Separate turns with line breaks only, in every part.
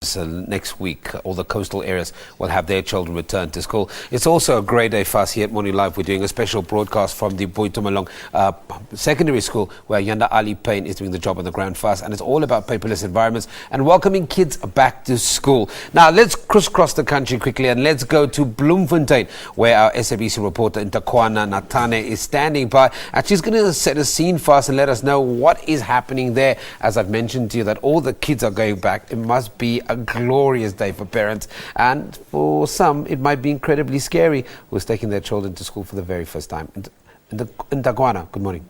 So next week, all the coastal areas will have their children return to school. It's also a great day for us here at Morning Live. We're doing a special broadcast from the Bloemfontein secondary school, where Yanda Ali Payne is doing the job on the ground for us, and it's all about paperless environments and welcoming kids back to school. Now, let's crisscross the country quickly and let's go to Bloemfontein, where our SABC reporter Nthakoana Ngatane is standing by, and she's going to set a scene for us and let us know what is happening there. As I've mentioned to you, that all the kids are going back. It must be a glorious day for parents, and for some it might be incredibly scary who's taking their children to school for the very first time. Nthakoana, good morning.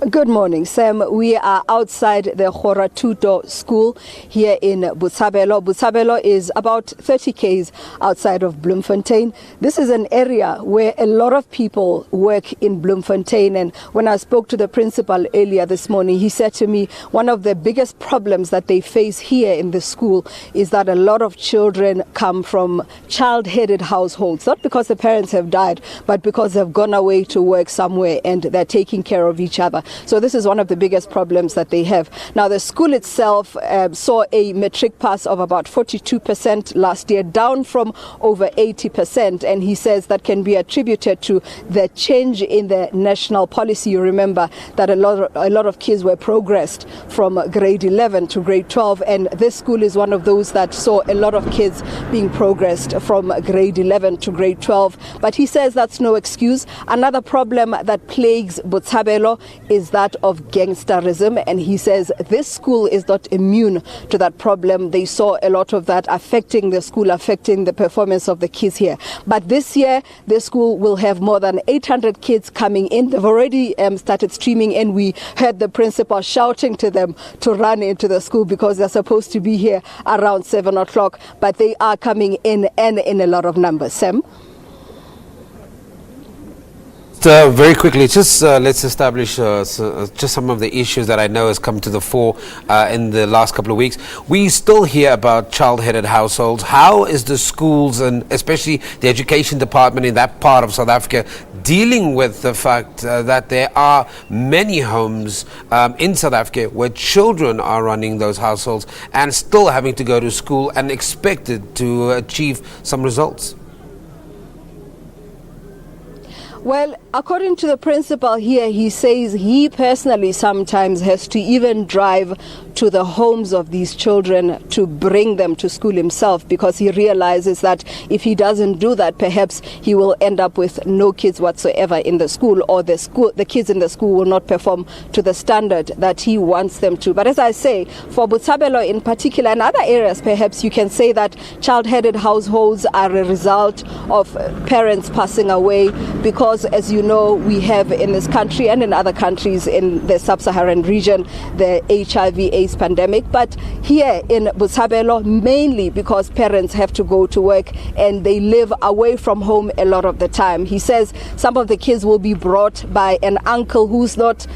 Good morning, Sam. We are outside the Horatuto school here in Botshabelo. Botshabelo is about 30 km outside of Bloemfontein. This is an area where a lot of people work in Bloemfontein, and when I spoke to the principal earlier this morning, he said to me one of the biggest problems that they face here in the school is that a lot of children come from child-headed households, not because the parents have died, but because they've gone away to work somewhere and they're taking care of each other. So this is one of the biggest problems that they have. Now, the school itself saw a matric pass of about 42% last year, down from over 80%. And he says that can be attributed to the change in the national policy. You remember that a lot of kids were progressed from grade 11 to grade 12. And this school is one of those that saw a lot of kids being progressed from grade 11 to grade 12. But he says that's no excuse. Another problem that plagues Botshabelo is that of gangsterism, and he says this school is not immune to that problem. They saw a lot of that affecting the school, affecting the performance of the kids here. But this year, the school will have more than 800 kids coming in. They've already started streaming in. We heard the principal shouting to them to run into the school because they're supposed to be here around 7 o'clock, but they are coming in, and in a lot of numbers. Sam?
Very quickly, just let's establish just some of the issues that I know has come to the fore in the last couple of weeks. We still hear about child-headed households. How is the schools, and especially the education department in that part of South Africa, dealing with the fact that there are many homes in South Africa where children are running those households and still having to go to school and expected to achieve some results?
Well, according to the principal here, he says he personally sometimes has to even drive to the homes of these children to bring them to school himself, because he realizes that if he doesn't do that, perhaps he will end up with no kids whatsoever in the school, or the kids in the school will not perform to the standard that he wants them to. But as I say, for Botshabelo in particular, and other areas perhaps, you can say that child-headed households are a result of parents passing away, because as you know, we have in this country and in other countries in the sub-Saharan region the HIV/AIDS pandemic. But here in Botshabelo, mainly because parents have to go to work and they live away from home a lot of the time. He says some of the kids will be brought by an uncle who's not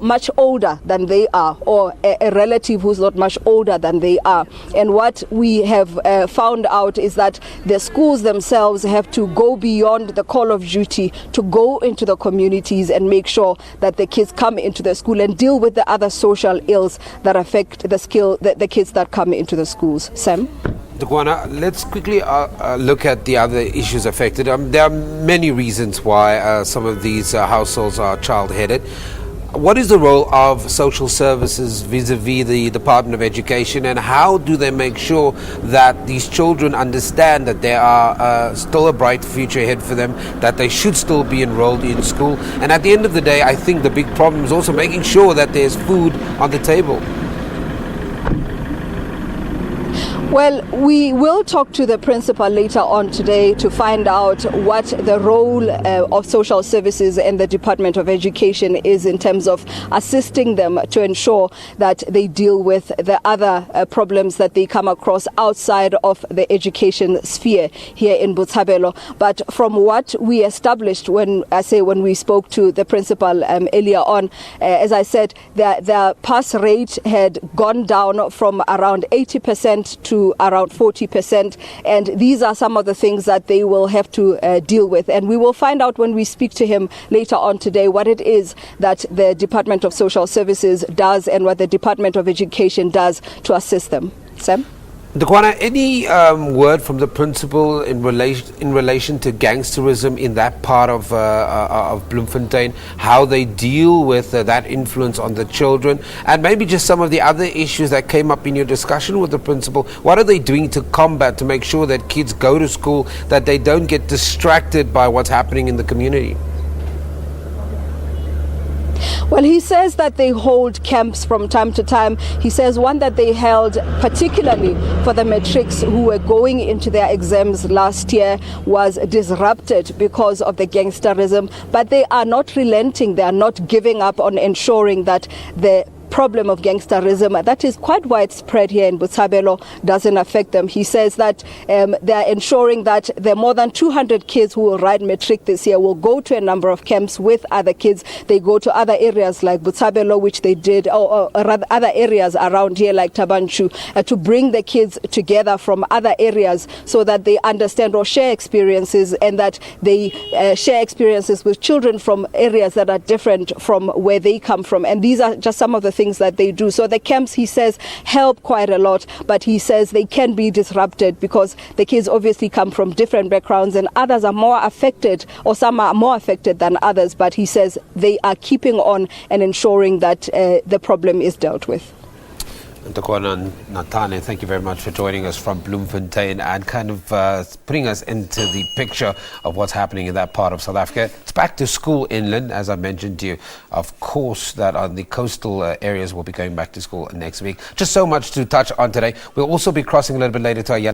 much older than they are, or a relative who's not much older than they are. And what we have found out is that the schools themselves have to go beyond the call of duty to go into the communities and make sure that the kids come into the school and deal with the other social ills that affect the kids that come into the schools. Sam?
Nthakoana, let's quickly look at the other issues affected. There are many reasons why some of these households are child-headed. What is the role of social services vis-a-vis the Department of Education, and how do they make sure that these children understand that there are still a bright future ahead for them, that they should still be enrolled in school? And at the end of the day, I think the big problem is also making sure that there's food on the table.
Well, we will talk to the principal later on today to find out what the role of social services and the Department of Education is in terms of assisting them to ensure that they deal with the other problems that they come across outside of the education sphere here in Botshabelo. But from what we established when we spoke to the principal earlier on, as I said, the pass rate had gone down from around 80% to to around 40%. And these are some of the things that they will have to deal with. And we will find out when we speak to him later on today what it is that the Department of Social Services does and what the Department of Education does to assist them. Sam?
Nthakoana, any word from the principal in relation to gangsterism in that part of Bloemfontein, how they deal with that influence on the children, and maybe just some of the other issues that came up in your discussion with the principal? What are they doing to combat, to make sure that kids go to school, that they don't get distracted by what's happening in the community?
Well, he says that they hold camps from time to time. He says one that they held particularly for the matrics who were going into their exams last year was disrupted because of the gangsterism. But they are not relenting. They are not giving up on ensuring that the problem of gangsterism that is quite widespread here in Botshabelo doesn't affect them. He says that they are ensuring that the more than 200 kids who will write matric this year will go to a number of camps with other kids. They go to other areas like Botshabelo, which they did, or rather other areas around here like Tabanchu, to bring the kids together from other areas so that they understand or share experiences, and that they share experiences with children from areas that are different from where they come from. And these are just some of the things that they do. So the camps, he says, help quite a lot, but he says they can be disrupted because the kids obviously come from different backgrounds and others are more affected, or some are more affected than others, but he says they are keeping on and ensuring that the problem is dealt with.
Nthakoana Ngatane, thank you very much for joining us from Bloemfontein and kind of putting us into the picture of what's happening in that part of South Africa. It's back to school inland, as I mentioned to you. Of course, that on the coastal areas will be going back to school next week. Just so much to touch on today. We'll also be crossing a little bit later to our